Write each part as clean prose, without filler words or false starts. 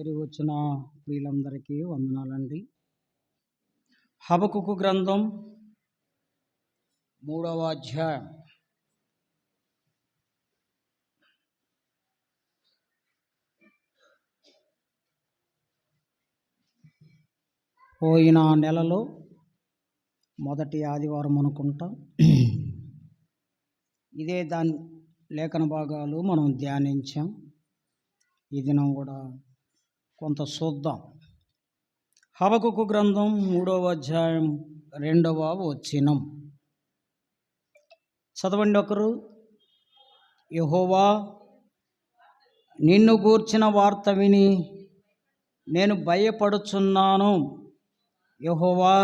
తిరిగి వచ్చిన ప్రియులందరికీ వందనాలండి. హబకుకు గ్రంథం 3వ అధ్యాయం. పోయిన నెలలో మొదటి ఆదివారం అనుకుంటా ఇదే దాని లేఖన భాగాలు మనం ధ్యానించాం. ఈ దినం కూడా కొంత చూద్దాం. హబకుకు గ్రంథం 3వ అధ్యాయం 2వ వచనం చదవండి ఒకరు. యెహోవా, నిన్ను గూర్చిన వార్త విని నేను భయపడుచున్నాను. యెహోవా,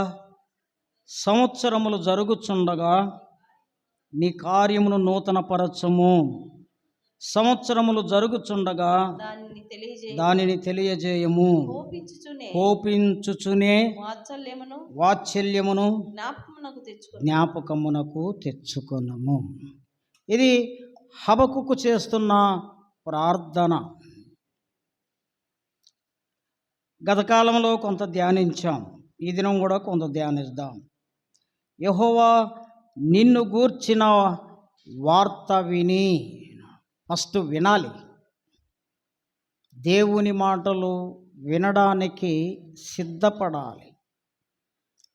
సంవత్సరములు జరుగుచుండగా నీ కార్యమును నూతనపరచుము. సంవత్సరములు జరుగుచుండగా దానిని తెలియజేయము. కోపించుచునే వాత్సల్యమును జ్ఞాపకమునకు తెచ్చుకొనము. ఇది హబకుకు చేస్తున్న ప్రార్థన. గత కాలంలో కొంత ధ్యానించాం. ఈ దినం కూడా కొంత ధ్యానిద్దాం. యెహోవా, నిన్ను గూర్చిన వార్త విని, ఫస్ట్ వినాలి. దేవుని మాటలు వినడానికి సిద్ధపడాలి.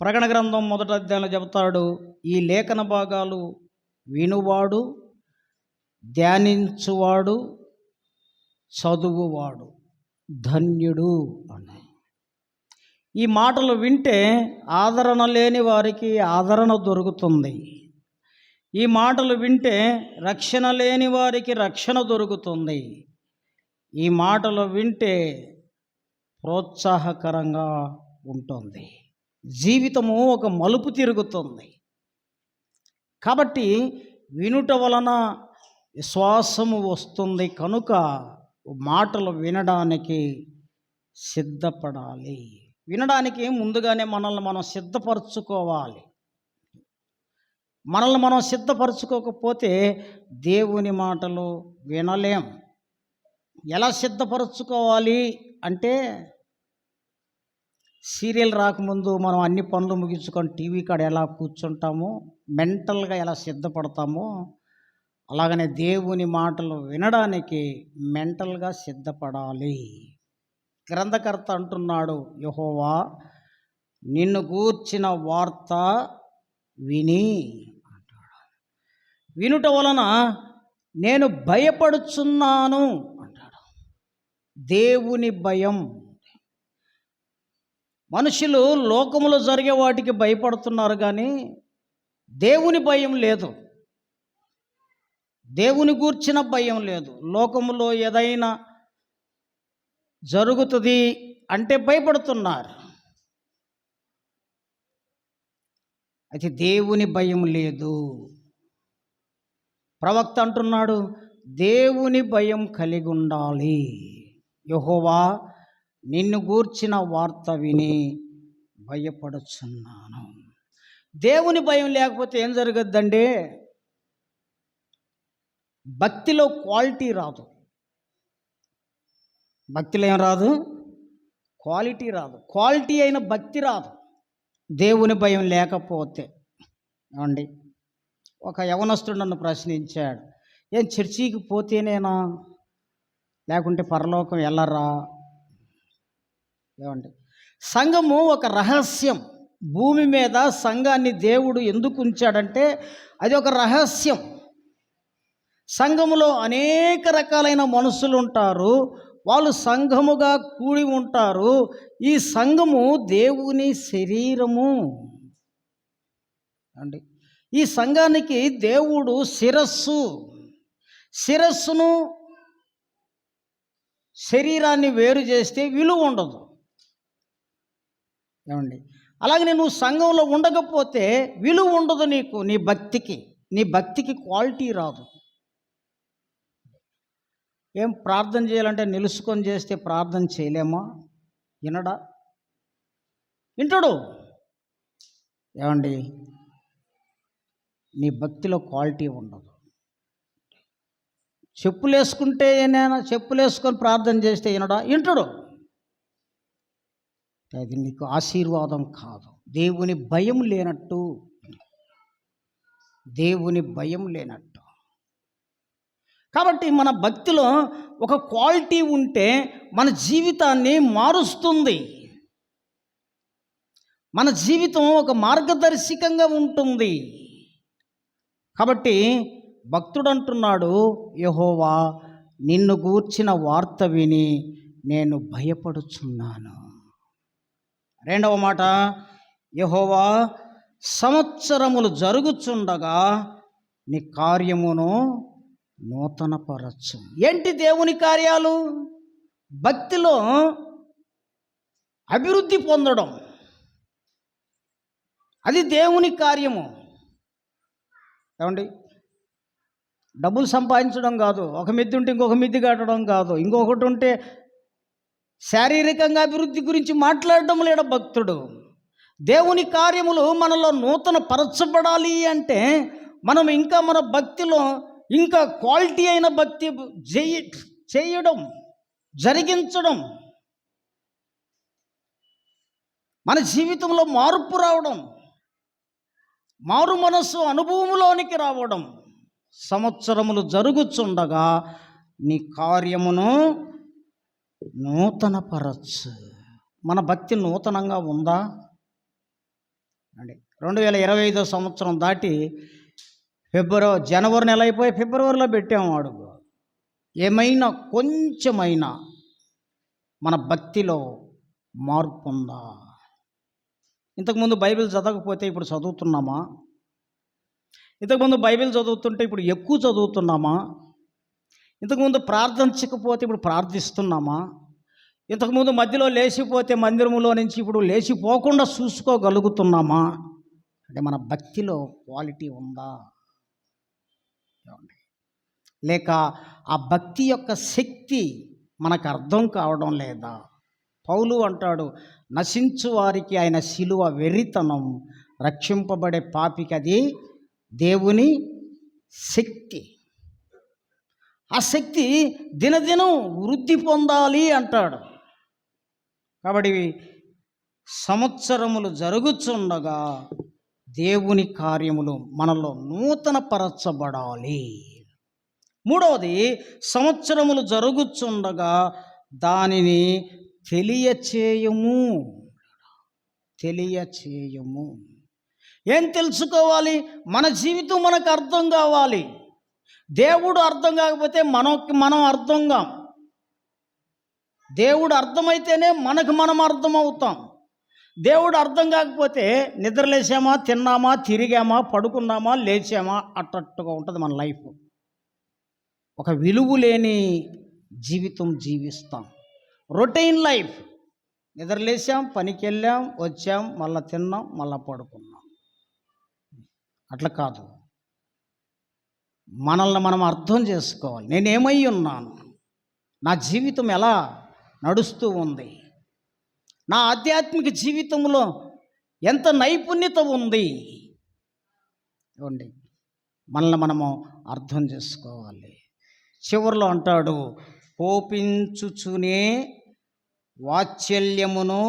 ప్రకటన గ్రంథం 1వ అధ్యాయంలో చెబుతాడు, ఈ లేఖన భాగాలు వినువాడు, ధ్యానించువాడు, చదువువాడు ధన్యుడు అని. ఈ మాటలు వింటే ఆదరణ లేని వారికి ఆదరణ దొరుకుతుంది. ఈ మాటలు వింటే రక్షణ లేని వారికి రక్షణ దొరుకుతుంది. ఈ మాటలు వింటే ప్రోత్సాహకరంగా ఉంటుంది. జీవితము ఒక మలుపు తిరుగుతుంది. కాబట్టి వినుట వలన విశ్వాసము వస్తుంది. కనుక మాటలు వినడానికి సిద్ధపడాలి. వినడానికి ముందుగానే మనల్ని మనం సిద్ధపరచుకోవాలి. మనల్ని మనం సిద్ధపరచుకోకపోతే దేవుని మాటలు వినలేం. ఎలా సిద్ధపరచుకోవాలి అంటే, సీరియల్ రాకముందు మనం అన్ని పనులు ముగించుకొని టీవీ కాడ ఎలా కూర్చుంటామో, మెంటల్గా ఎలా సిద్ధపడతామో, అలాగనే దేవుని మాటలు వినడానికి మెంటల్గా సిద్ధపడాలి. గ్రంథకర్త అంటున్నాడు, యెహోవా, నిన్ను గూర్చిన వార్త విని అంటాడు. వినుట వలన నేను భయపడుచున్నాను అంటాడు. దేవుని భయం. మనుషులు లోకములో జరిగే వాటికి భయపడుతున్నారు, కానీ దేవుని భయం లేదు. దేవుని గూర్చిన భయం లేదు. లోకములో ఏదైనా జరుగుతుంది అంటే భయపడుతున్నారు. అయితే దేవుని భయం లేదు. ప్రవక్త అంటున్నాడు, దేవుని భయం కలిగి ఉండాలి. యెహోవా, నిన్ను గూర్చిన వార్త విని భయపడుచున్నాను. దేవుని భయం లేకపోతే ఏం జరగద్దండి? భక్తిలో క్వాలిటీ రాదు. భక్తిలో ఏం రాదు? క్వాలిటీ రాదు. క్వాలిటీ అయిన భక్తి రాదు దేవుని భయం లేకపోతే. ఏమండి, ఒక యవనస్తుడు నన్ను ప్రశ్నించాడు, ఏం చర్చికి పోతేనేనా లేకుంటే పరలోకం వెళ్ళరా? ఏమండి, సంఘము ఒక రహస్యం. భూమి మీద సంఘాన్ని దేవుడు ఎందుకు ఉంచాడంటే అది ఒక రహస్యం. సంఘములో అనేక రకాలైన మనుషులు ఉంటారు. వాళ్ళు సంఘముగా కూడి ఉంటారు. ఈ సంఘము దేవుని శరీరము అండి. ఈ సంఘానికి దేవుడు శిరస్సు. శిరస్సును శరీరాన్ని వేరు చేస్తే విలువ ఉండదు. ఏమండి, అలాగే నువ్వు సంఘంలో ఉండకపోతే విలువ ఉండదు నీకు. నీ భక్తికి క్వాలిటీ రాదు. ఏం ప్రార్థన చేయాలంటే నిలుసుకొని చేస్తే ప్రార్థన చేయలేమా? వింటాడు. ఏమండి, నీ భక్తిలో క్వాలిటీ ఉండదు. చెప్పులు వేసుకుంటే చెప్పులు వేసుకొని ప్రార్థన చేస్తే వింటాడు. అది నీకు ఆశీర్వాదం కాదు. దేవుని భయం లేనట్టు, దేవుని భయం లేనట్టు. కాబట్టి మన భక్తిలో ఒక క్వాలిటీ ఉంటే మన జీవితాన్ని మారుస్తుంది. మన జీవితం ఒక మార్గదర్శకంగా ఉంటుంది. కాబట్టి భక్తుడు అంటున్నాడు, యెహోవా నిన్ను గూర్చిన వార్త విని నేను భయపడుచున్నాను. రెండవ మాట, యెహోవా సంవత్సరములు జరుగుచుండగా నీ కార్యమును నూతనపరచు. ఏంటి దేవుని కార్యాలు? భక్తిలో అభివృద్ధి పొందడం, అది దేవుని కార్యము. ఏమండి, డబ్బులు సంపాదించడం కాదు, ఒక మిద్ది ఉంటే ఇంకొక మిద్ది కట్టడం కాదు, ఇంకొకటి ఉంటే శారీరకంగా అభివృద్ధి గురించి మాట్లాడడం లేడు భక్తుడు. దేవుని కార్యములు మనలో నూతన పరచబడాలి అంటే మనం ఇంకా మన భక్తిలో ఇంకా క్వాలిటీ అయిన భక్తి చేయడం, జరిగించడం, మన జీవితంలో మార్పు రావడం, మారు మనస్సు అనుభవంలోనికి రావడం. సంవత్సరములు జరుగుచుండగా నీ కార్యమును నూతనపరచు. మన భక్తి నూతనంగా ఉందా అండి? 2025 సంవత్సరం దాటి జనవరి నెల అయిపోయి ఫిబ్రవరిలో పెట్టాము అడుగు. ఏమైనా కొంచెమైనా మన భక్తిలో మార్పు ఉందా? ఇంతకుముందు బైబిల్ చదవకపోతే ఇప్పుడు చదువుతున్నామా? ఇంతకుముందు బైబిల్ చదువుతుంటే ఇప్పుడు ఎక్కువ చదువుతున్నామా? ఇంతకుముందు ప్రార్థించకపోతే ఇప్పుడు ప్రార్థిస్తున్నామా? ఇంతకుముందు మధ్యలో లేచిపోతే మందిరంలో నుంచి ఇప్పుడు లేచిపోకుండా చూసుకోగలుగుతున్నామా? అంటే మన భక్తిలో క్వాలిటీ ఉందా? లేక ఆ భక్తి యొక్క శక్తి మనకు అర్థం కావడం లేదా? పౌలు అంటాడు, నశించు వారికి ఆయన శిలువ వెర్రితనం, రక్షింపబడే పాపికి అది దేవుని శక్తి. ఆ శక్తి దినదినం వృద్ధి పొందాలి అంటాడు. కాబట్టి సంవత్సరములు జరుగుచుండగా దేవుని కార్యములు మనలో నూతన పరచబడాలి. మూడవది, సంవత్సరములు జరుగుచుండగా దానిని తెలియచేయము. ఏం తెలుసుకోవాలి? మన జీవితం మనకు అర్థం కావాలి. దేవుడు అర్థం కాకపోతే మనం అర్థం కాం. దేవుడు అర్థమైతేనే మనం అర్థం అవుతాం. దేవుడు అర్థం కాకపోతే నిద్రలేసామా, తిన్నామా, తిరిగామా, పడుకున్నామా, లేచామా అట్టట్టుగా ఉంటుంది మన లైఫ్. ఒక విలువ లేని జీవితం జీవిస్తాం. Routine life. నిద్రలేసాం, పనికి వెళ్ళాం, వచ్చాం, మళ్ళీ తిన్నాం, మళ్ళీ పడుకున్నాం. అట్లా కాదు. మనల్ని మనం అర్థం చేసుకోవాలి. నేనేమై ఉన్నాను, నా జీవితం ఎలా నడుస్తూ ఉంది, నా ఆధ్యాత్మిక జీవితంలో ఎంత నైపుణ్యత ఉంది. ఇవ్వండి, మనల్ని మనము అర్థం చేసుకోవాలి. చివరిలో అంటాడు, కోపించుచునే వాత్సల్యమును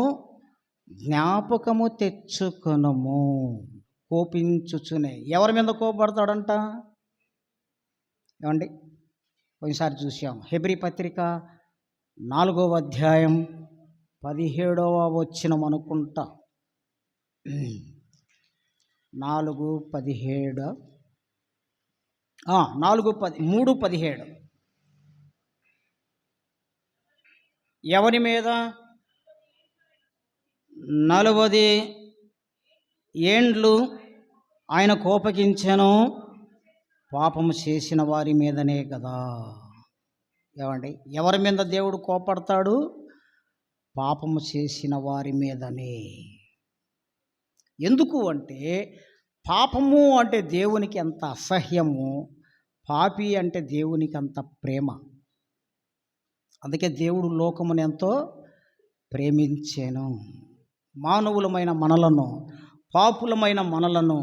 జ్ఞాపకము తెచ్చుకొనుము. కోపించుచునే. ఎవరి మీద కోపడతాడంట? ఏమండి, పోయినసారి చూసాం. హెబ్రీ పత్రిక 4వ అధ్యాయం 17వ వచనం అనుకుంటా. 4:17 3:17. ఎవరి మీద? 40 ఏండ్లు ఆయన కోపగించెను, పాపము చేసిన వారి మీదనే కదా. ఏమండి, ఎవరి మీద దేవుడు కోపడతాడు? పాపము చేసిన వారి మీదనే. ఎందుకు అంటే, పాపము అంటే దేవునికి ఎంత అసహ్యము, పాపి అంటే దేవునికి అంత ప్రేమ. అందుకే దేవుడు లోకమును ఎంతో ప్రేమించెను. మానవులమైన మనలను, పాపులమైన మనలను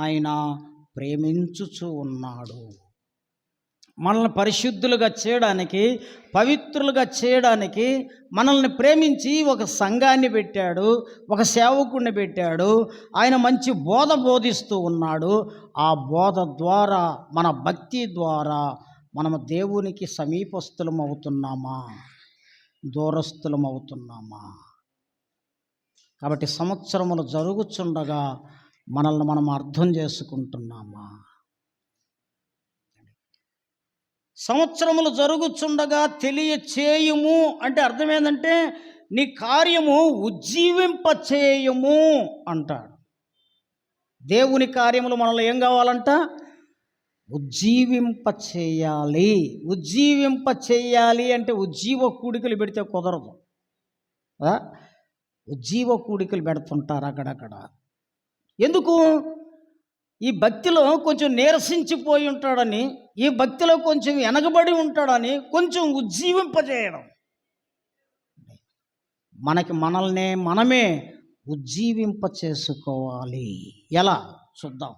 ఆయన ప్రేమించుచు ఉన్నాడు. మనల్ని పరిశుద్ధులుగా చేయడానికి, పవిత్రులుగా చేయడానికి, మనల్ని ప్రేమించి ఒక సంఘాన్ని పెట్టాడు, ఒక సేవకుడిని పెట్టాడు. ఆయన మంచి బోధ బోధిస్తూ ఉన్నాడు. ఆ బోధ ద్వారా, మన భక్తి ద్వారా మనము దేవునికి సమీపస్థులం అవుతున్నామా, దూరస్థులం అవుతున్నామా? కాబట్టి సంవత్సరములు జరుగుచుండగా మనల్ని మనం అర్థం చేసుకుంటున్నామా? సంవత్సరములు జరుగుచుండగా తెలియచేయుము అంటే అర్థం ఏంటంటే నీ కార్యము ఉజ్జీవింపచేయుము అంటాడు. దేవుని కార్యములు మనలో ఏం కావాలంట? ఉజ్జీవింపచేయాలి. ఉజ్జీవింపచేయాలి అంటే ఉజ్జీవ కూడికలు పెడితే కుదరదు. ఉజ్జీవ కూడికలు పెడుతుంటారు అక్కడక్కడ. ఎందుకు? ఈ భక్తిలో కొంచెం నీరసించిపోయి ఉంటాడని, ఈ భక్తిలో కొంచెం వెనకబడి ఉంటాడని కొంచెం ఉజ్జీవింపజేయడం. మనల్ని మనమే ఉజ్జీవింప చేసుకోవాలి. ఎలా చూద్దాం.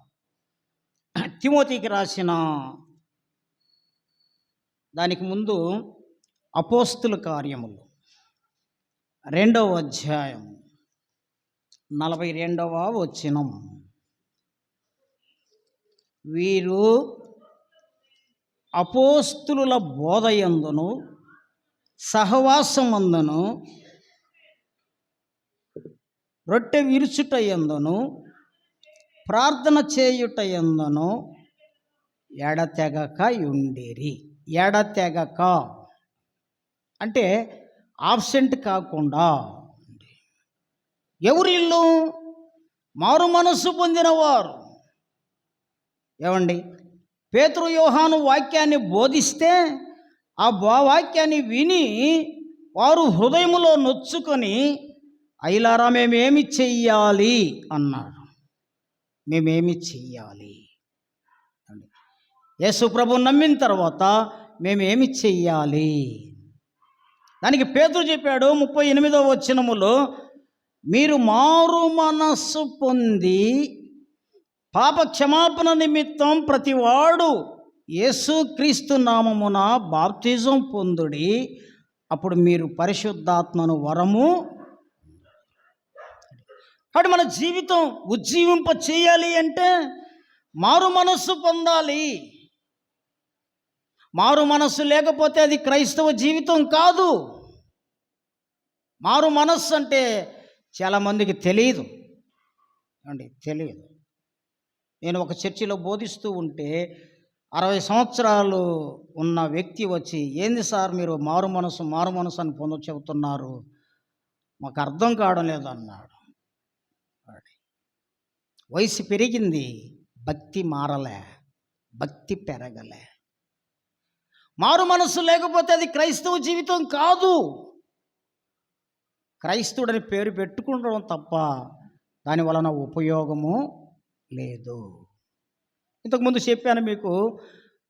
తిమోతికి రాసిన దానికి ముందు అపోస్తుల కార్యములు 2వ అధ్యాయం 42వ వచనం. వీరు అపోస్తులుల బోధయందును సహవాసమందును రొట్టె విరుచుటయందును ప్రార్థన చేయుటయందును ఎడతెగక ఉండిరి. ఎడతెగక అంటే ఆబ్సెంట్ కాకుండా. ఎవరిల్లు? మారు మనస్సు పొందినవారు. ఏమండి, పేతురు యోహాను వాక్యాన్ని బోధిస్తే ఆ వాక్యాన్ని విని వారు హృదయములో నొచ్చుకొని అయ్యలారా మేమేమి చెయ్యాలి అన్నారు. మేమేమి చెయ్యాలి? యేసు ప్రభు నమ్మిన తర్వాత మేమేమి చెయ్యాలి? దానికి పేతురు చెప్పాడు 38వ వచనములో, మీరు మారు మనస్సు పొంది పాప క్షమాపణ నిమిత్తం ప్రతివాడు యేసుక్రీస్తు నామమున బాప్తిజం పొందుడి, అప్పుడు మీరు పరిశుద్ధాత్మను వరము. కాబట్టి మన జీవితం ఉజ్జీవింప చేయాలి అంటే మారు మనస్సు పొందాలి. మారు మనస్సు లేకపోతే అది క్రైస్తవ జీవితం కాదు. మారు మనస్సు అంటే చాలామందికి తెలియదు. తెలియదు. నేను ఒక చర్చిలో బోధిస్తూ ఉంటే 60 సంవత్సరాలు ఉన్న వ్యక్తి వచ్చి, ఏంది సార్ మీరు మారు మనసు అని చెబుతున్నారు, మాకు అర్థం కావడం లేదు అన్నాడు. వయసు పెరిగింది, భక్తి మారలే, భక్తి పెరగలే. మారు మనస్సు లేకపోతే అది క్రైస్తవ జీవితం కాదు. క్రైస్తవుడని పేరు పెట్టుకుంటడం తప్ప దాని వలన ఉపయోగము లేదు. ఇంతకుముందు చెప్పాను మీకు,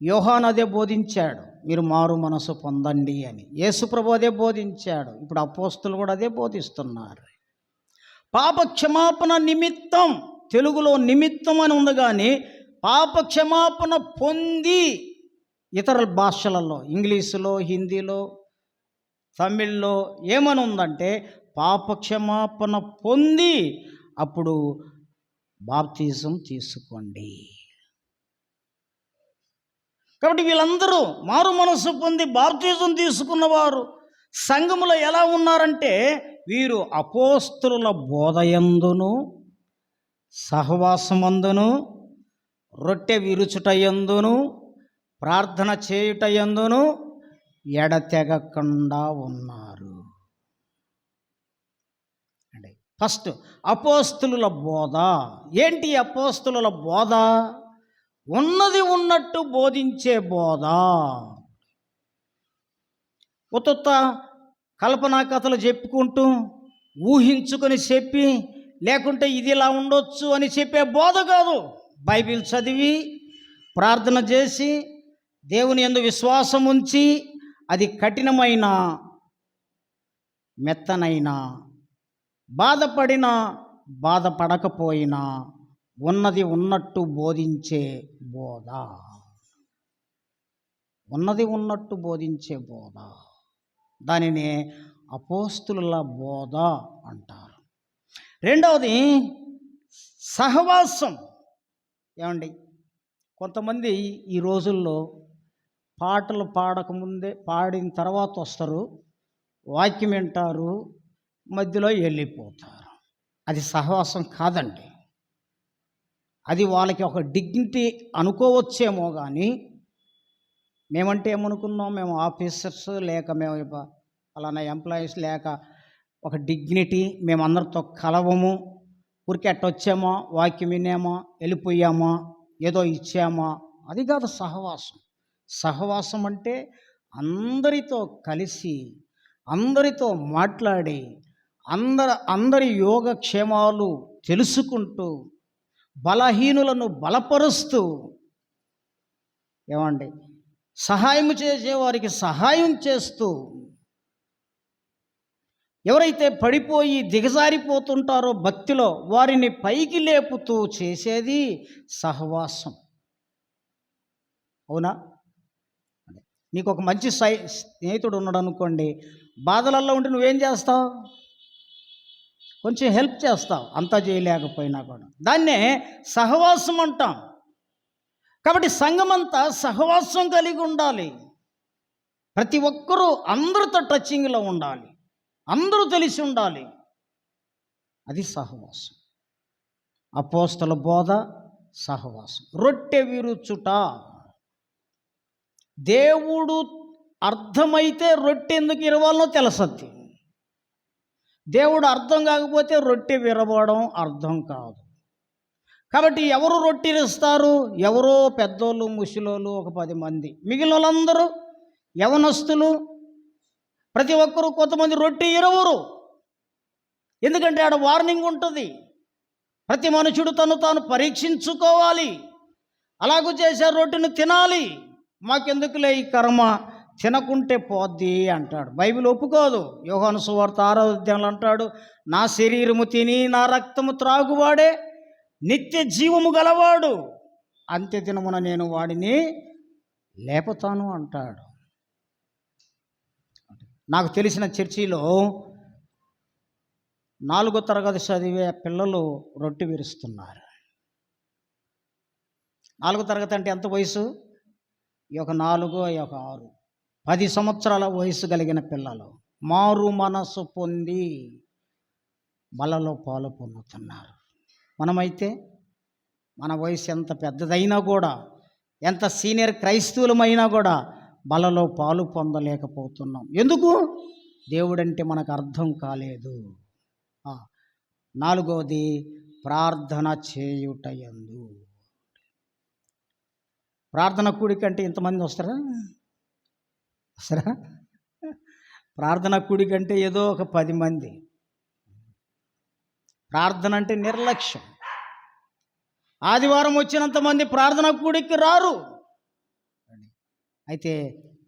యోహాను అదే బోధించాడు, మీరు మారు మనసు పొందండి అని. యేసుప్రభు అదే బోధించాడు. ఇప్పుడు అపోస్తులు కూడా అదే బోధిస్తున్నారు. పాప క్షమాపణ నిమిత్తం, తెలుగులో నిమిత్తం అని ఉంది, కానీ పాప క్షమాపణ పొంది, ఇతర భాషలలో ఇంగ్లీషులో, హిందీలో, తమిళ్లో ఏమని ఉందంటే పాప క్షమాపణ పొంది అప్పుడు బాప్తిజం తీసుకోండి. కాబట్టి వీళ్ళందరూ మారు మనసు పొంది బాప్తిజం తీసుకున్నవారు సంఘములో ఎలా ఉన్నారంటే, వీరు అపోస్తుల బోధయందును సహవాసమందును రొట్టె విరుచుటయందును ప్రార్థన చేయుటయందును ఎడతెగకుండా ఉన్నారు. ఫస్ట్ అపోస్తుల బోధ ఏంటి? అపోస్తుల బోధ ఉన్నది ఉన్నట్టు బోధించే బోధ. ఉత్త కల్పనా కథలు చెప్పుకుంటూ ఊహించుకొని చెప్పి, లేకుంటే ఇది ఇలా ఉండొచ్చు అని చెప్పే బోధ కాదు. బైబిల్ చదివి ప్రార్థన చేసి దేవుని యందు విశ్వాసం ఉంచి, అది కఠినమైన మెత్తనైనా, బాధపడినా బాధపడకపోయినా ఉన్నది ఉన్నట్టు బోధించే బోధ. ఉన్నది ఉన్నట్టు బోధించే బోధ, దానిని అపోస్తుల బోధ అంటారు. రెండవది సహవాసం. ఏమండి, కొంతమంది ఈ రోజుల్లో పాటలు పాడకముందే పాడిన తర్వాత వస్తారు, వాక్యం వింటారు, మధ్యలో వెళ్ళిపోతారు. అది సహవాసం కాదండి. అది వాళ్ళకి ఒక డిగ్నిటీ అనుకోవచ్చేమో, కానీ మేమంటే ఏమనుకున్నాం, మేము ఆఫీసర్స్ లేక మేము అలానా ఎంప్లాయీస్ లేక ఒక డిగ్నిటీ, మేమందరితో కలవము, ఊరికి వచ్చామా, వాక్యం విన్నామా, వెళ్ళిపోయామా, ఏదో ఇచ్చామా, అది కాదు సహవాసం. సహవాసం అంటే అందరితో కలిసి, అందరితో మాట్లాడి, అందరి యోగక్షేమాలు తెలుసుకుంటూ, బలహీనులను బలపరుస్తూ, ఏమండి, సహాయం చేసేవారికి సహాయం చేస్తూ, ఎవరైతే పడిపోయి దిగజారిపోతుంటారో భక్తిలో వారిని పైకి లేపుతూ చేసేది సహవాసం. అవునా? నీకు ఒక మంచి స్నేహితుడు ఉన్నాడు అనుకోండి, బాధలలో ఉంటే నువ్వేం చేస్తావు? కొంచెం హెల్ప్ చేస్తావు, అంతా చేయలేకపోయినా కూడా. దాన్నే సహవాసం అంటాం. కాబట్టి సంఘమంతా సహవాసం కలిగి ఉండాలి. ప్రతి ఒక్కరూ అందరితో టచింగ్లో ఉండాలి, అందరూ తెలిసి ఉండాలి. అది సహవాసం. అపోస్తల బోధ సహవాసం. రొట్టె విరుచుట. దేవుడు అర్థమైతే రొట్టె ఎందుకు ఇరవాలనో తెలుసద్ది. దేవుడు అర్థం కాకపోతే రొట్టె విరవడం అర్థం కాదు. కాబట్టి ఎవరు రొట్టె ఇస్తారు? ఎవరో పెద్దోళ్ళు, ముసలోళ్ళు, ఒక 10 మంది. మిగిలిన వాళ్ళందరూ యవనస్తులు, ప్రతి ఒక్కరూ కొంతమంది రొట్టె ఇరవరు. ఎందుకంటే ఆడ వార్నింగ్ ఉంటుంది. ప్రతి మనుషుడు తను తాను పరీక్షించుకోవాలి. అలాగూ చేసే రొట్టెను తినాలి. మాకెందుకులే ఈ కర్మ, తినకుంటే పోద్ది అంటాడు. బైబిల్ ఒప్పుకోదు. యోహాను సువార్త 6వ అధ్యాయంలో అంటాడు, నా శరీరము తిని నా రక్తము త్రాగువాడే నిత్య జీవము గలవాడు, అంత్య దినమున నేను వాడిని లేపుతాను అంటాడు. నాకు తెలిసిన చర్చిలో 4వ తరగతి చదివే పిల్లలు రొట్టె విరుస్తున్నారు. 4వ తరగతి అంటే ఎంత వయసు? ఈ ఒక 4, ఈ ఒక 6, 10 సంవత్సరాల వయసు కలిగిన పిల్లలు మారు మనసు పొంది బలలో పాలు పొందుతున్నారు. మనమైతే మన వయసు ఎంత పెద్దదైనా కూడా, ఎంత సీనియర్ క్రైస్తవులమైనా కూడా బలలో పాలు పొందలేకపోతున్నాం. ఎందుకు? దేవుడంటే మనకు అర్థం కాలేదు. 4వది ప్రార్థన చేయుటయందు. ప్రార్థన కూడికంటే ఇంతమంది వస్తారా? ప్రార్థన కూడికంటే ఏదో ఒక 10 మంది. ప్రార్థన అంటే నిర్లక్ష్యం. ఆదివారం వచ్చినంతమంది ప్రార్థన కూడికి రారు. అయితే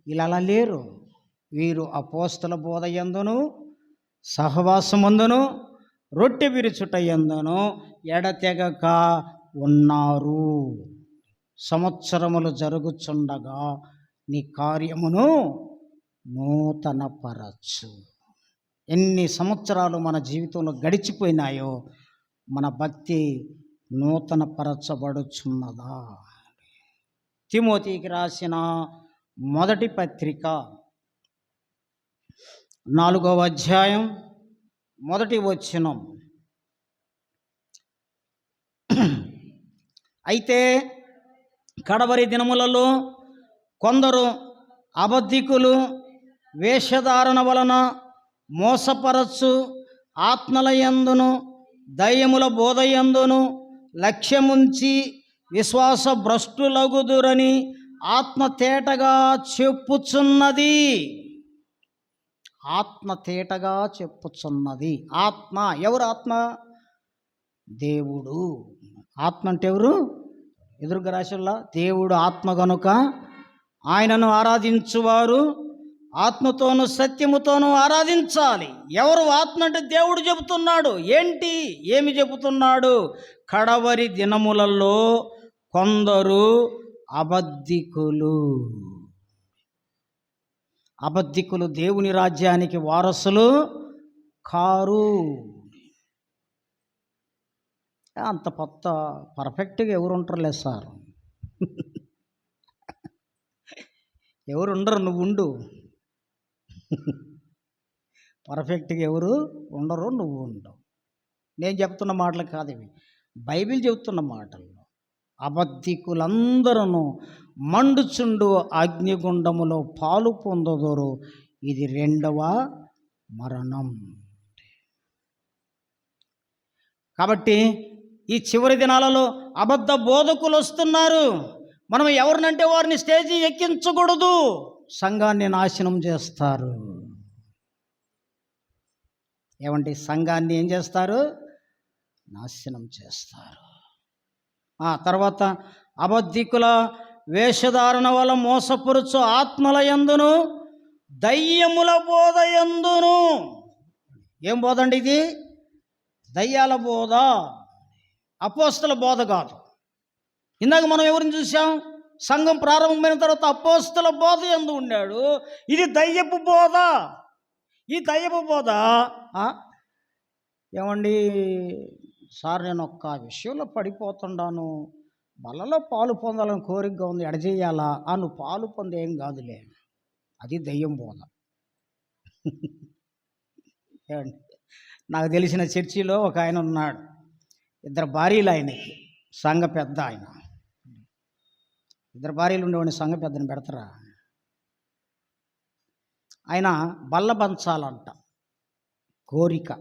ఇలా లేరు. వీరు అపోస్తల బోధ యందును, సహవాసమందును, రొట్టె విరుచుట యందును ఎడతెగక ఉన్నారు. సంవత్సరములు జరుగుచుండగా నీ కార్యమును నూతనపరచు. ఎన్ని సంవత్సరాలు మన జీవితంలో గడిచిపోయినాయో మన భక్తి నూతనపరచబడుచున్నదా? తిమోతికి రాసిన మొదటి పత్రిక 4వ అధ్యాయం 1వ వచనం. అయితే కడవరి దినములలో కొందరు అబద్ధికులు వేషధారణ వలన మోసపరచు, ఆత్మల యందును దయ్యముల బోధ యందును లక్ష్యముంచి విశ్వాస భ్రష్టులగుదురని ఆత్మ తేటగా చెప్పుచున్నది. ఆత్మ తేటగా చెప్పుచున్నది. ఆత్మ ఎవరు? ఆత్మ దేవుడు. ఆత్మ అంటే ఎవరు? ఎదురుగా రాశుల్లా దేవుడు ఆత్మ గనుక ఆయనను ఆరాధించువారు ఆత్మతోనూ సత్యముతోనూ ఆరాధించాలి. ఎవరు ఆత్మ అంటే దేవుడు చెబుతున్నాడు. ఏంటి? ఏమి చెబుతున్నాడు? కడవరి దినములలో కొందరు అబద్ధికులు. అబద్ధికులు దేవుని రాజ్యానికి వారసులు కారు. అంత పర్ఫెక్ట్గా ఎవరు ఉంటారులే సార్, ఎవరు ఉండరు, నువ్వు ఉండు. పర్ఫెక్ట్గా ఎవరు ఉండరు, నువ్వు ఉండు. నేను చెప్తున్న మాటలు కాదు ఇవి, బైబిల్ చెబుతున్న మాటలు. అబద్ధికులందరూ మండుచుండు అగ్నిగుండములో పాలు పొందదోరు, ఇది రెండవ మరణం. కాబట్టి ఈ చివరి దినాలలో అబద్ధ బోధకులు వస్తున్నారు. మనం ఎవరినంటే వారిని స్టేజి ఎక్కించకూడదు, సంఘాన్ని నాశనం చేస్తారు. ఏమంటే సంఘాన్ని ఏం చేస్తారు? నాశనం చేస్తారు. తర్వాత అబద్ధికుల వేషధారణ వల్ల మోసపరుచు ఆత్మల యందును దయ్యముల బోధ యందును. ఏం బోధ అండి ఇది? దయ్యాల బోధ, అపోస్తల బోధ కాదు. ఇందాక మనం ఎవరిని చూసాం? సంఘం ప్రారంభమైన తర్వాత అపోస్తల బోధ యందు ఉన్నాడు. ఇది దయ్యపు బోధ. ఈ దయ్యపు బోధ ఏమండి సార్, నేను ఒక్క విషయంలో పడిపోతున్నాను, బలలో పాలు పొందాలని కోరికగా ఉంది, ఎడజేయాలా? నువ్వు పాలు పొందేం కాదులే, అది దయ్యం బోధ. ఏమండి, నాకు తెలిసిన చర్చిలో ఒక ఆయన ఉన్నాడు, 2 భార్యలు ఆయనకి, సంఘ పెద్ద ఆయన. 2 భార్యలు ఉండేవాడిని సంఘ పెద్దని పెడతారా? ఆయన బల్ల పంచాలంట కోరిక.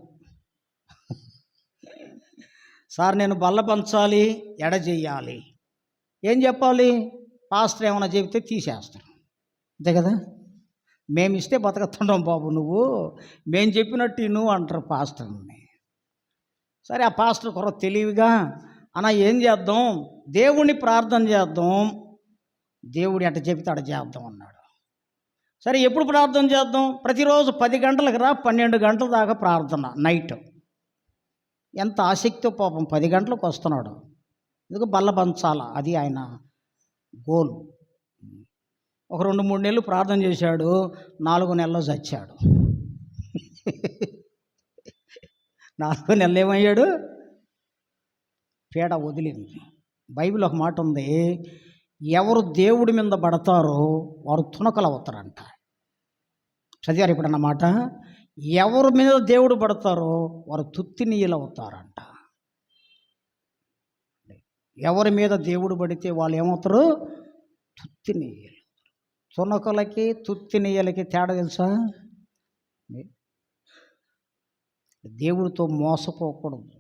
సార్ నేను బల్ల పంచాలి, ఎడజెయ్యాలి, ఏం చెప్పాలి? పాస్టర్ ఏమైనా చెబితే తీసేస్తాను, అంతే కదా. మేమిస్తే బతకతుండం బాబు, నువ్వు మేము చెప్పినట్టు నువ్వు అంటారు పాస్టర్ని. సరే, ఆ పాస్టర్ కొర తెలివిగా ఏం చేద్దాం, దేవుణ్ణి ప్రార్థన చేద్దాం, దేవుడు ఎట్ట చెబితే అట చేద్దాం అన్నాడు. సరే, ఎప్పుడు ప్రార్థన చేద్దాం? ప్రతిరోజు 10 గంటలకు రా, 12 గంటల దాకా ప్రార్థన నైట్. ఎంత ఆసక్తితో పాపం 10 గంటలకు వస్తున్నాడు. ఎందుకు? బల్ల పంచాల, అది ఆయన గోల్. ఒక 2-3 నెలలు ప్రార్థన చేశాడు, 4 నెలల్లో చచ్చాడు. 4 నెలలు ఏమయ్యాడు? పీడ వదిలింది. బైబిల్ ఒక మాట ఉంది, ఎవరు దేవుడి మీద పడతారో వారు తునకలు అవుతారంట. చదివారు ఇప్పుడు అన్నమాట? ఎవరి మీద దేవుడు పడతారో వారు తుత్తినీయలు అవుతారంట. ఎవరి మీద దేవుడు పడితే వాళ్ళు ఏమవుతారు? తుత్తినీయలు. తునకలకి తుత్తినీయలకి తేడా తెలుసా? దేవుడితో మోసపోకూడదు,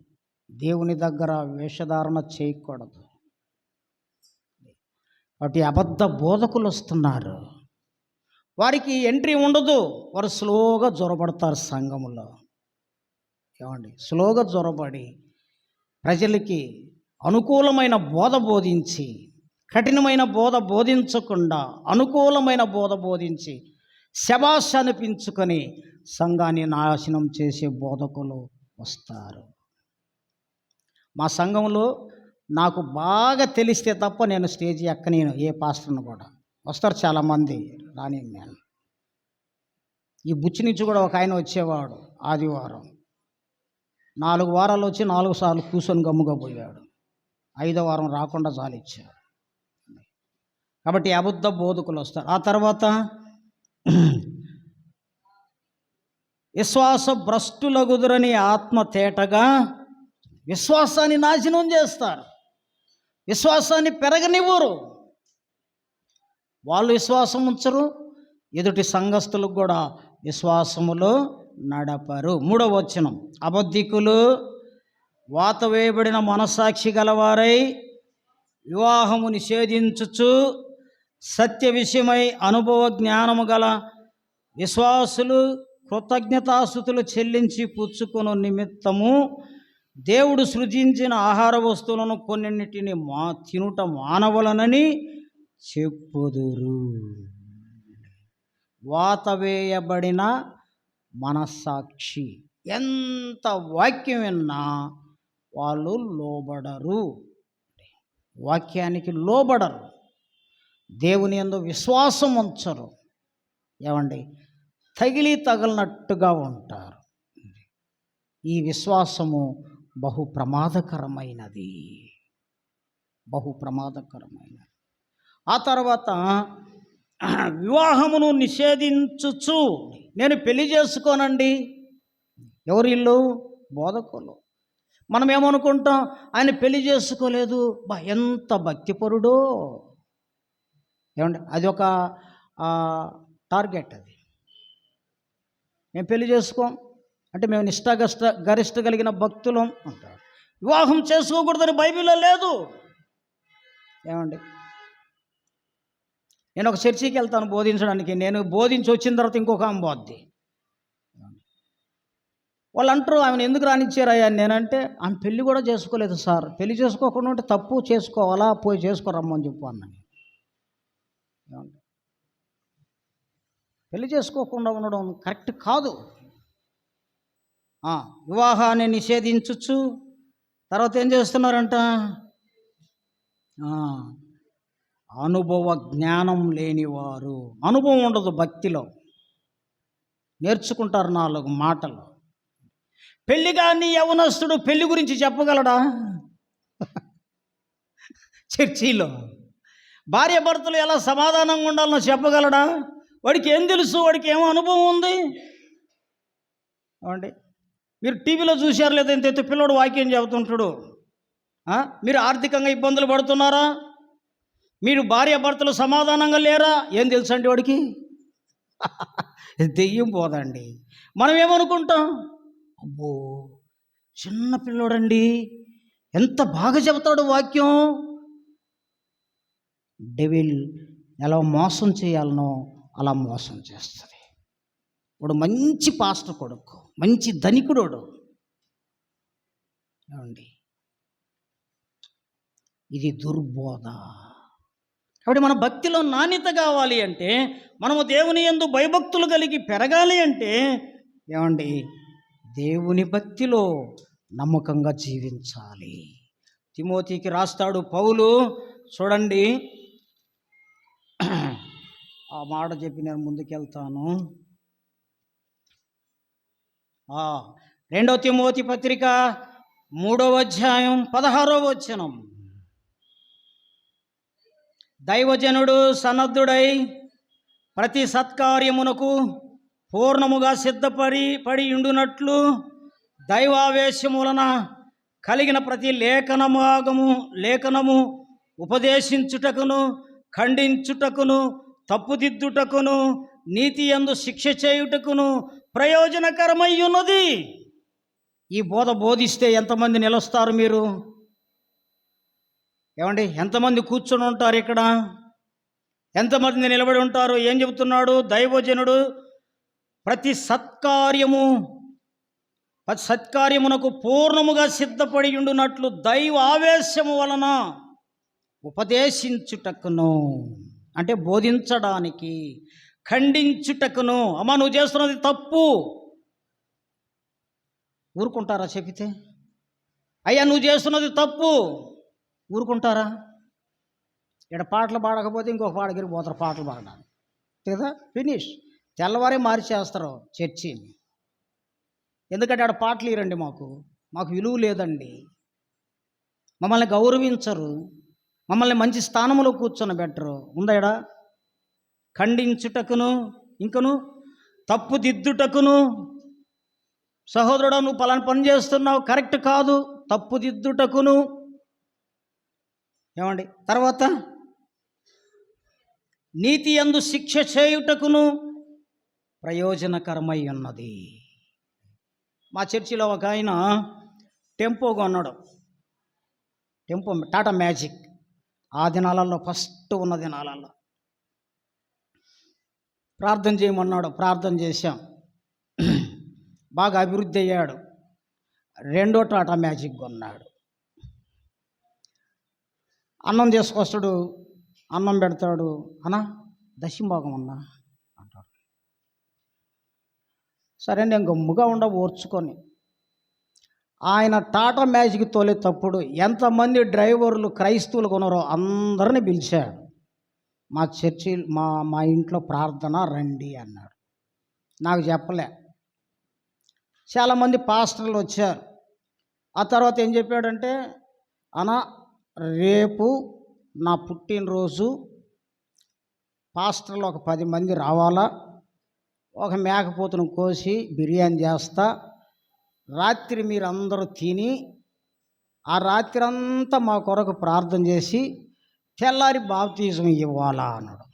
దేవుని దగ్గర వేషధారణ చేయకూడదు. వాటి అబద్ధ బోధకులు వస్తున్నారు, వారికి ఎంట్రీ ఉండదు, వారు స్లోగా జ్వరపడతారు సంఘములో. ఏమండి, స్లోగా జ్వరపడి ప్రజలకి అనుకూలమైన బోధ బోధించి, కఠినమైన బోధ బోధించకుండా అనుకూలమైన బోధ బోధించి శబాష్ అనిపించుకొని సంఘాన్ని నాశనం చేసే బోధకులు వస్తారు. మా సంఘంలో నాకు బాగా తెలిస్తే తప్ప నేను స్టేజ్ ఎక్కనేను, ఏ పాస్టర్ను కూడా. వస్తారు చాలామంది, రాని నేను. ఈ బుచ్చి నుంచి కూడా ఒక ఆయన వచ్చేవాడు, ఆదివారం 4 వారాలు వచ్చి 4 సార్లు కూర్చొని గమ్ముగా పోయాడు. 5వ వారం రాకుండా జాలిచ్చాడు. కాబట్టి అబద్ధ బోధకులు వస్తారు. ఆ తర్వాత విశ్వాస భ్రష్టులగుదురని ఆత్మ తేటగా విశ్వాసాన్ని నాశనం చేస్తారు, విశ్వాసాన్ని పెరగనివ్వరు. వాళ్ళు విశ్వాసం ఉంచరు, ఎదుటి సంఘస్థులకు కూడా విశ్వాసములో నడపరు. 3వ వచనం, అబద్ధికులు వాత వేయబడిన మనస్సాక్షి గలవారై వివాహము నిషేధించుచు సత్య విషయమై అనుభవ జ్ఞానము గల విశ్వాసులు కృతజ్ఞతాస్తుతులు చెల్లించి పుచ్చుకొను నిమిత్తము దేవుడు సృజించిన ఆహార వస్తువులను కొన్నింటిని తినుట మానవలనని చెప్పుదురు. వాత వేయబడిన మనస్సాక్షి, ఎంత వాక్యం విన్నా వాళ్ళు లోబడరు, వాక్యానికి లోబడరు, దేవుని యందు విశ్వాసం ఉంచరు. ఏమండి తగిలి తగలనట్టుగా ఉంటారు. ఈ విశ్వాసము బహు ప్రమాదకరమైనది, బహు ప్రమాదకరమైనది. ఆ తర్వాత వివాహమును నిషేధించుచు, నేను పెళ్లి చేసుకోనండి. ఎవరు ఇల్లు? బోధకులు. మనం ఏమనుకుంటాం, ఆయన పెళ్లి చేసుకోలేదు, ఎంత భక్తిపరుడో. ఏమండి అది ఒక టార్గెట్. అది మేము పెళ్లి చేసుకోం అంటే మేము గరిష్ట కలిగిన భక్తులం అంటారు. వివాహం చేసుకోకూడదని బైబిల్లో లేదు. ఏమండి నేను ఒక చర్చికి వెళ్తాను బోధించడానికి. నేను బోధించి వచ్చిన తర్వాత ఇంకొక ఆమె పోద్ది. వాళ్ళు అంటారు, ఆమెను ఎందుకు రానిచ్చారయ్యా? నేనంటే ఆమె పెళ్లి కూడా చేసుకోలేదు సార్. పెళ్లి చేసుకోకుండా ఉంటే తప్పు, చేసుకోవాలా, పోయి చేసుకోరమ్మని చెప్పు అన్నాను. పెళ్లి చేసుకోకుండా ఉండడం కరెక్ట్ కాదు. వివాహాన్ని నిషేధించచ్చు. తర్వాత ఏం చేస్తున్నారంట? అనుభవ జ్ఞానం లేనివారు. అనుభవం ఉండదు భక్తిలో, నేర్చుకుంటారు 4 మాటలు. పెళ్లి కాని యవనస్తుడు పెళ్లి గురించి చెప్పగలడా? చర్చిలో భార్య భర్తలు ఎలా సమాధానంగా ఉండాలనో చెప్పగలడా? వాడికి ఏం తెలుసు? వాడికి ఏమో అనుభవం ఉంది. ఏమండి మీరు టీవీలో చూశారు లేదా? ఇంత పిల్లడు వాక్యం చెబుతుంటాడు. మీరు ఆర్థికంగా ఇబ్బందులు పడుతున్నారా? మీరు భార్య భర్తలు సమాధానంగా లేరా? ఏం తెలుసు అండి వాడికి? దెయ్యం పోదండి. మనం ఏమనుకుంటాం, అబ్బో చిన్న పిల్లోడండి, ఎంత బాగా చెబుతాడు వాక్యం. డెవిల్ ఎలా మోసం చేయాలనో అలా మోసం చేస్తుంది. వాడు మంచి పాస్టర్ కొడుకు, మంచి ధనికుడోడు. ఏమండి ఇది దుర్బోధ. కాబట్టి మన భక్తిలో నాణ్యత కావాలి అంటే, మనము దేవుని యందు భయభక్తులు కలిగి పెరగాలి అంటే, ఏమండి దేవుని భక్తిలో నమ్మకంగా జీవించాలి. తిమోతికి రాస్తాడు పౌలు, చూడండి ఆ మాట చెప్పి నేను ముందుకెళ్తాను. 2 తిమోతి పత్రిక 3వ అధ్యాయం 16వ వచనం. దైవజనుడు సన్నద్ధుడై ప్రతి సత్కార్యమునకు పూర్ణముగా సిద్ధపడి ఉండునట్లు దైవావేశము వలన కలిగిన ప్రతి లేఖనము ఉపదేశించుటకును, ఖండించుటకును, తప్పుదిద్దుటకును, నీతి యందు శిక్ష చేయుటకును ప్రయోజనకరమై ఉన్నది. ఈ బోధిస్తే ఎంతమంది నిలుస్తారు? మీరు ఏమండి ఎంతమంది కూర్చొని ఉంటారు ఇక్కడ? ఎంతమంది నిలబడి ఉంటారు? ఏం చెబుతున్నాడు దైవజనుడు? ప్రతి సత్కార్యమునకు పూర్ణముగా సిద్ధపడి ఉండునట్లు దైవ ఆవేశము వలన ఉపదేశించుటకును, అంటే బోధించడానికి, ఖండించుటకును. అమ్మా నువ్వు చేస్తున్నది తప్పు. ఊరుకుంటారా చెబితే? అయ్యా నువ్వు చేస్తున్నది తప్పు, ఊరుకుంటారా? ఇక్కడ పాటలు పాడకపోతే ఇంకొక పాడగిరి పోతారు పాటలు పాడడానికి కదా, ఫినిష్. తెల్లవారే మార్చేస్తారు చర్చిని. ఎందుకంటే ఆడ పాటలు ఇరండి, మాకు విలువ లేదండి, మమ్మల్ని గౌరవించరు, మమ్మల్ని మంచి స్థానంలో కూర్చొనబెట్టరు. ఉందాడా? ఖండించుటకును, ఇంకను తప్పుదిద్దుటకును. సహోదరుడు నువ్వు పలానా పని చేస్తున్నావు, కరెక్ట్ కాదు, తప్పుదిద్దుటకును. ఏమండి తర్వాత నీతి యందు శిక్ష చేయుటకును ప్రయోజనకరమై ఉన్నది. మా చర్చిలో ఒక ఆయన టెంపో కొన్నాడు. Tempo Tata magic. ఆ దినాలలో ఫస్ట్ ఉన్న దినాలలో ప్రార్థన చేయమన్నాడు. ప్రార్థన చేశాం, బాగా అభివృద్ధి అయ్యాడు. 2వ టాటా మ్యాజిక్ కొన్నాడు. అన్నం తీసుకొస్తాడు, అన్నం పెడతాడు. అన్నా దశంభాగం అన్నా అంటాడు. సరే నేను గమ్ముగా ఓర్చుకొని ఆయన టాటా మ్యాజిక్ తోలేటప్పుడు ఎంతమంది డ్రైవర్లు క్రైస్తవులు కొన్నారో అందరిని పిలిచాడు. మా చర్చి మా ఇంట్లో ప్రార్థన రండి అన్నాడు. నాకు చెప్పలే. చాలామంది పాస్టర్లు వచ్చారు. ఆ తర్వాత ఏం చెప్పాడంటే, అన్నా రేపు నా పుట్టినరోజు, పాస్టర్లు ఒక 10 మంది రావాలా, ఒక మేకపోతును కోసి బిర్యానీ చేస్తా, రాత్రి మీరు అందరూ తిని ఆ రాత్రి అంతా మా కొరకు ప్రార్థన చేసి తెల్లారి బాప్తిజం ఇవ్వాలా అన్నాడు.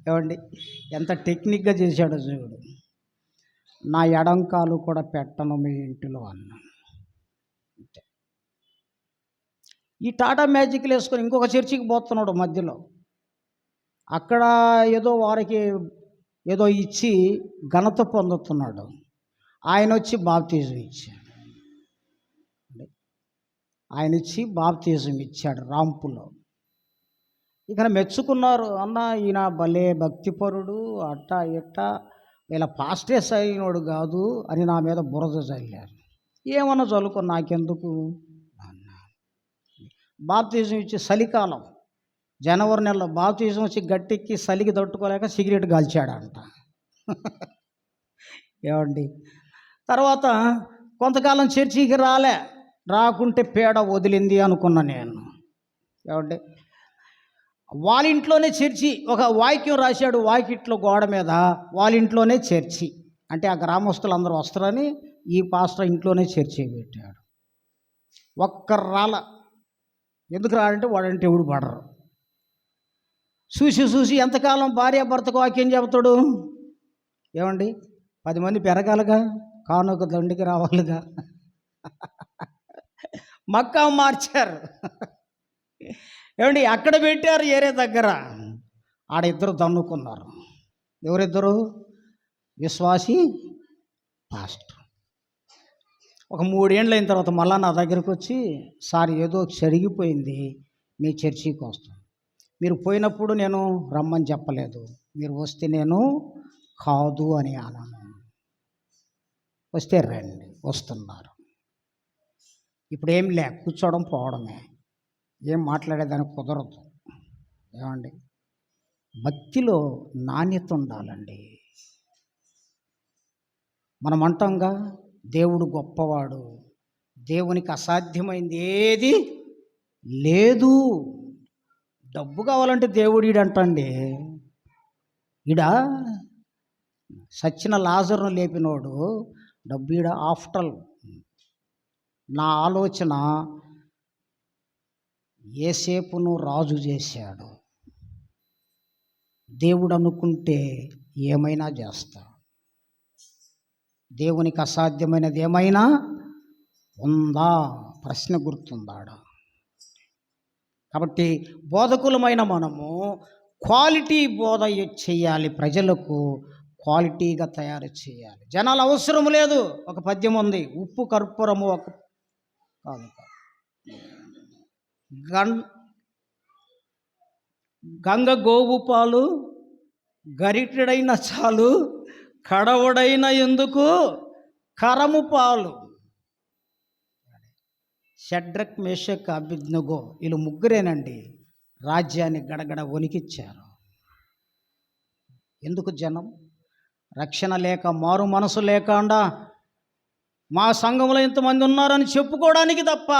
ఏమండి, ఎంత టెక్నిక్గా చేశాడో చూడు. నా ఎడంకాలు కూడా పెట్టను మీ ఇంటిలో అన్నా. ఈ టాటా మ్యాజిక్లు వేసుకొని ఇంకొక చర్చికి పోతున్నాడు మధ్యలో. అక్కడ ఏదో వారికి ఏదో ఇచ్చి ఘనత పొందుతున్నాడు. ఆయన వచ్చి బాప్తిజం ఇచ్చాడు. ఆయన ఇచ్చి బాప్తిజం ఇచ్చాడు రాంపులో. ఇక మెచ్చుకున్నారు. అన్న ఈయన భలే భక్తిపరుడు, అట్ట ఇట్ట, ఇలా పాస్టేస్ అయినోడు కాదు అని నా మీద బురద చల్లారు. ఏమన్నా చల్లుకో, నాకెందుకు అన్న. బాప్తిజం ఇచ్చి చలికాలం, జనవరి నెలలో బాప్తిజం వచ్చి గట్టెక్కి చలికి తట్టుకోలేక సిగరెట్ కాల్చాడంట. ఏమండి, తర్వాత కొంతకాలం చర్చికి రాకుంటే పేడ వదిలింది అనుకున్నా నేను. ఏమండి, వాళ్ళ ఇంట్లోనే చర్చి, ఒక వాక్యం రాశాడు వాకిట్లో గోడ మీద, వాళ్ళ ఇంట్లోనే చర్చి. అంటే ఆ గ్రామస్తులు అందరూ వస్తారని ఈ పాస్టర్ ఇంట్లోనే చర్చి పెట్టాడు. ఒక్కరు రాల. ఎందుకు రాడంటే వాడంటే ఎవడు పడరు. చూసి ఎంతకాలం భార్యాభర్తకు వాక్యం చెబుతాడు. ఏమండి, 10 మంది పెరగాలిగా, కానుక దండికి రావాలిగా. మక్కా మార్చారు. ఏమండి, అక్కడ పెట్టారు ఏరే దగ్గర. ఆడ ఇద్దరు దన్నుకున్నారు. ఎవరిద్దరు? విశ్వాసి పాస్టర్. ఒక 3 ఏళ్ళు అయిన తర్వాత మళ్ళా నా దగ్గరకు వచ్చి, సార్ ఏదో జరిగిపోయింది, మీ చర్చికి వస్తాను. మీరు పోయినప్పుడు నేను రమ్మని చెప్పలేదు, మీరు వస్తే నేను కాదు అని అన్నాను. వస్తే రండి. వస్తున్నారు. ఇప్పుడు ఏం లే, కూర్చోవడం పోవడమే, ఏం మాట్లాడేదానికి కుదరదు. ఏమండి, భక్తిలో నాణ్యత ఉండాలండి. మనం అంటాంగా, దేవుడు గొప్పవాడు, దేవునికి అసాధ్యమైంది ఏది లేదు. డబ్బు కావాలంటే దేవుడు ఈడంటండి. ఈడ సచ్చిన లాజరును లేపినోడు డబ్బు ఈడ ఆఫ్టర్. నా ఆలోచన, యేసేపును రాజు చేశాడు. దేవుడు అనుకుంటే ఏమైనా చేస్తాడు. దేవునికి అసాధ్యమైనది ఏమైనా ఉందా? ప్రశ్న గుర్తుందాడా? కాబట్టి బోధకులమైన మనము క్వాలిటీ బోధ చేయాలి, ప్రజలకు క్వాలిటీగా తయారు చేయాలి. జనాలు అవసరం లేదు. ఒక పద్యం ఉంది, ఉప్పు కర్పూరము ఒక కాదు, గంగ గోవు పాలు గరిటెడైన చాలు, కడవడైన ఎందుకు కరము పాలు. షడ్రక్, మేషక్, అబేద్నెగో వీళ్ళు ముగ్గురేనండి రాజ్యాన్ని గడగడ వణికిచ్చారు. ఎందుకు? జనం రక్షణ లేక, మారు మనసు లేకుండా మా సంఘంలో ఇంతమంది ఉన్నారని చెప్పుకోవడానికి తప్ప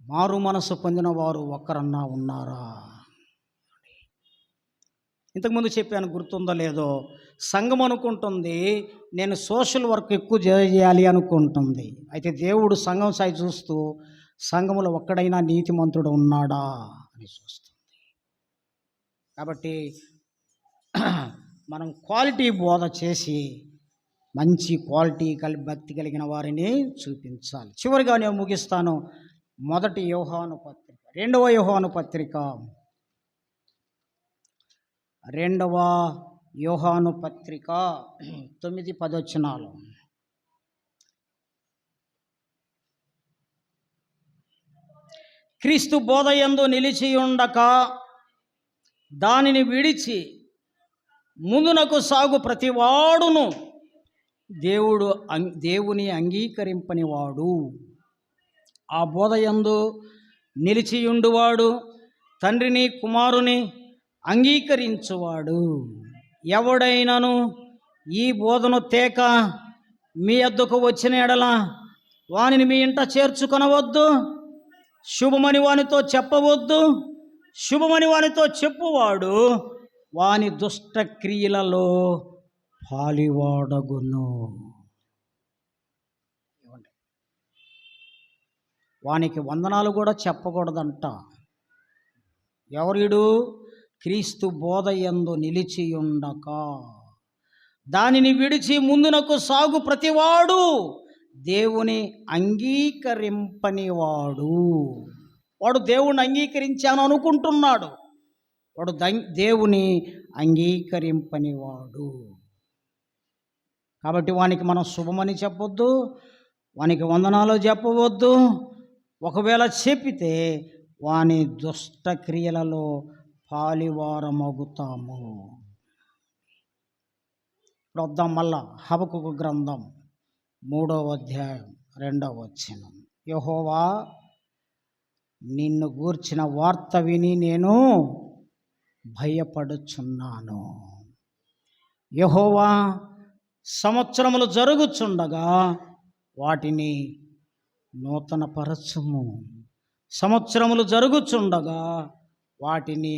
మారు మనసు పొందిన వారు ఒక్కరన్నా ఉన్నారా? ఇంతకుముందు చెప్పాను, గుర్తుందో లేదో. సంఘం అనుకుంటుంది నేను సోషల్ వర్క్ ఎక్కువ చేయాలి అనుకుంటుంది. అయితే దేవుడు సంఘం సాయి చూస్తూ సంఘములో ఒక్కడైనా నీతిమంతుడు ఉన్నాడా అని చూస్తుంది. కాబట్టి మనం క్వాలిటీ బోధ చేసి మంచి క్వాలిటీ భక్తి కలిగిన వారిని చూపించాలి. చివరిగా నేను ముగిస్తాను. 1 యోహాను పత్రిక, 2వ యోహాను పత్రిక, 2వ యోహాను పత్రిక 9-10 వచనాలు. క్రీస్తు బోధయందు నిలిచి ఉండక దానిని విడిచి ముందునకు సాగు ప్రతివాడును దేవుని అంగీకరింపనివాడు. ఆ బోధయందు నిలిచియుండువాడు తండ్రిని కుమారుని అంగీకరించువాడు. ఎవడైనను ఈ బోధను తేక మీ వద్దకు వచ్చిన ఎడల వానిని మీ ఇంట చేర్చుకొనవద్దు. శుభమని వానితో చెప్పవద్దు. శుభమని వానితో చెప్పువాడు వాని దుష్ట క్రియలలో పాలివాడగును. వానికి వందనాలు కూడా చెప్పకూడదంట. ఎవరిడు? క్రీస్తు బోధయందు నిలిచియుండక దానిని విడిచి ముందునకు సాగు ప్రతివాడు దేవుని అంగీకరింపనివాడు. వాడు దేవుని అంగీకరించాను అనుకుంటున్నాడు, వాడు దేవుని అంగీకరింపనివాడు. కాబట్టి వానికి మనం శుభమని చెప్పొద్దు, వానికి వందనాలు చెప్పవద్దు. ఒకవేళ చెప్పితే వాని దుష్ట క్రియలలో పాలివారమగుతాము. ఇప్పుడు వద్దాం మళ్ళా హబకుకు గ్రంథం 3వ అధ్యాయం 2వ వచనం. యెహోవా, నిన్ను గూర్చిన వార్త విని నేను భయపడుచున్నాను. యెహోవా, సంవత్సరములు జరుగుచుండగా వాటిని నూతనపరచుము. సంవత్సరములు జరుగుచుండగా వాటిని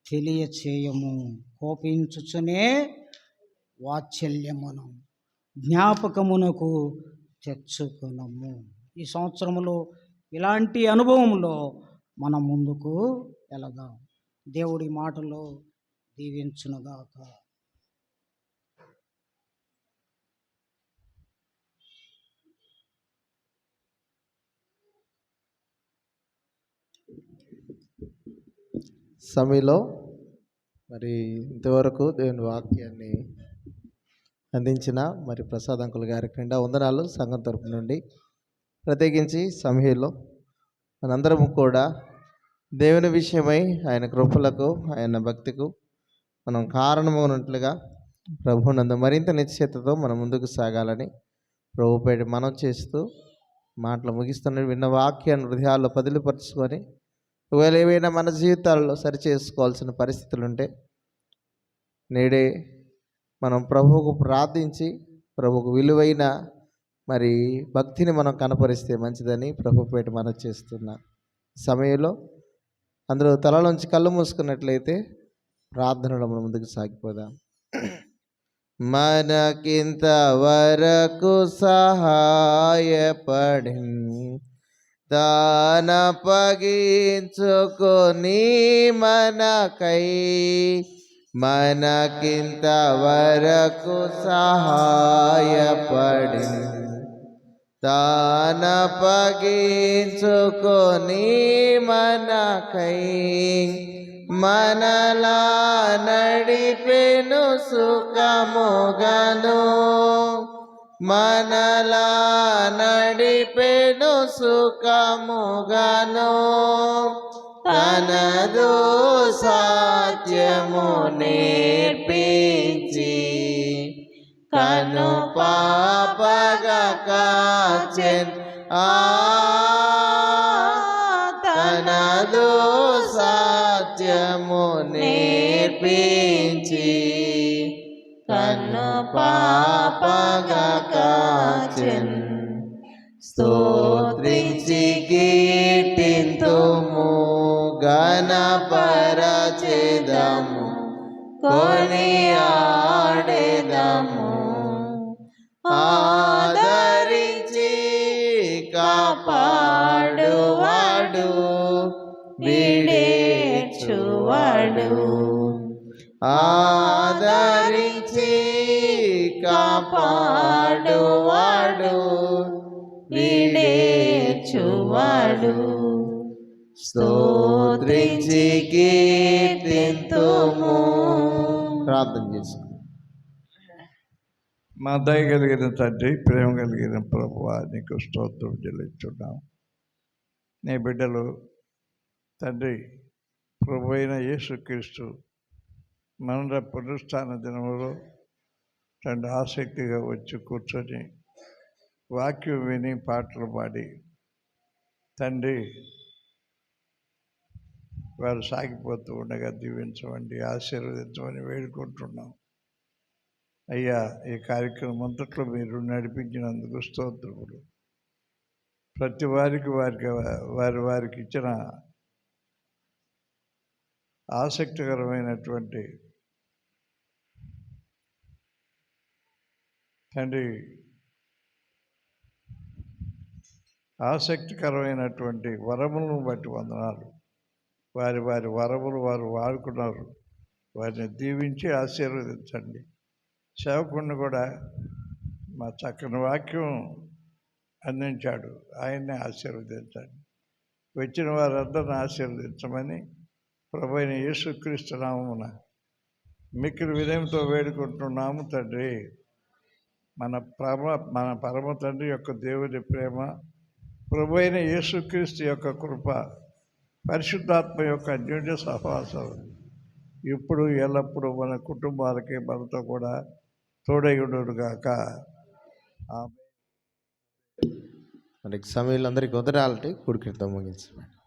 తెలియచేయము. కోపించుచునే వాత్సల్యమును జ్ఞాపకమునకు తెచ్చుకునము. ఈ సంవత్సరములో ఇలాంటి అనుభవంలో మనం ముందుకు వెళదాం. దేవుడి మాటలో దీవించునుగాక. సమయంలో మరి ఇంతవరకు దేవుని వాక్యాన్ని అందించిన మరి ప్రసాద్ అంకుల్ గారికి నిండా వందనాలు సంఘం తరపు నుండి. ప్రత్యేకించి సమయంలో మనందరము కూడా దేవుని విషయమై ఆయన కృపలకు ఆయన భక్తికు మనం కారణమవునట్లుగా ప్రభువునందు మరింత నిశ్చయతతో మనం ముందుకు సాగాలని ప్రభుపేట మనం చేస్తూ మాటలు ముగిస్తున్న విన్న వాక్యాన్ని హృదయాల్లో పదిలిపరుచుకొని ఒకవేళ ఏవైనా మన జీవితాల్లో సరిచేసుకోవాల్సిన పరిస్థితులు ఉంటే నేడే మనం ప్రభువుకు ప్రార్థించి ప్రభువుకు విలువైన మరి భక్తిని మనం కనపరిస్తే మంచిదని ప్రభుపేట మనం చేస్తున్న సమయంలో అందరూ తలలోంచి కళ్ళు మూసుకున్నట్లయితే ప్రార్థనలో మనం ముందుకు సాగిపోదాం. మనకింత వరకు సహాయపడి తానప్పగించుకొని మనకై మనకింత వరకు సహాయపడి తానప్పగించుకొని మనకై మనలా నడిపెను సుఖముగను మనలా నడిపెను సుఖముగను తనదు సత్యము నేర్పించి కను పాపగా కాచెన్ తనదు సత్యము నేర్పించి కన్ను పాపగా కాచెన్ స్తోత్రించి కీర్తింతుము ఘనపరచెదము కొనియాడెదము ఆదరించి కాపాడువాడు విడేర్చువాడు ఆదరించి కాపాడువాడు విడేర్చువాడు స్తోత్రించి కీర్తింతుము. ప్రార్థన చేసుకో. మా దయ కలిగిన తండ్రి, ప్రేమ కలిగిన ప్రభువా, నీకు స్తోత్రం చెల్లించున్నాం. నీ బిడ్డలు తండ్రి ప్రభు అయిన యేసుక్రీస్తు మన పునరుత్థాన దినములో తండ్రి ఆసక్తిగా వచ్చి కూర్చొని వాక్యం విని పాటలు పాడి తండ్రి వారు సాగిపోతూ ఉండగా దీవించమండి, ఆశీర్వదించమని వేడుకుంటున్నాం. అయ్యా, ఈ కార్యక్రమం అంతట్లో మీరు నడిపించినందుకు స్తోత్రములు. ప్రతి వారికి వారికి ఇచ్చిన ఆసక్తికరమైనటువంటి తండ్రి, ఆసక్తికరమైనటువంటి వరములను బట్టి వందనాలు. వారి వరములు వారు వాడుకున్నారు. వారిని దీవించి ఆశీర్వదించండి. సేవకుడిని కూడా మా చక్కని వాక్యం అందించాడు, ఆయన్ని ఆశీర్వదించండి. వచ్చిన వారందరిని ఆశీర్వదించమని ప్రభువైన యేసుక్రీస్తు నామమున మిక్కిలి వినయంతో వేడుకుంటున్నాము తండ్రి. మన పరమ తండ్రి యొక్క దేవుని ప్రేమ, ప్రభువైన యేసుక్రీస్తు యొక్క కృప, పరిశుద్ధాత్మ యొక్క అన్యోన్య సహవాసం ఇప్పుడు ఎల్లప్పుడూ మన కుటుంబాలకి మనతో కూడా తోడైయుడుగాక. మనకి సమయంలో అందరికీ వదనాలంటే కూడికితో ముగించండి.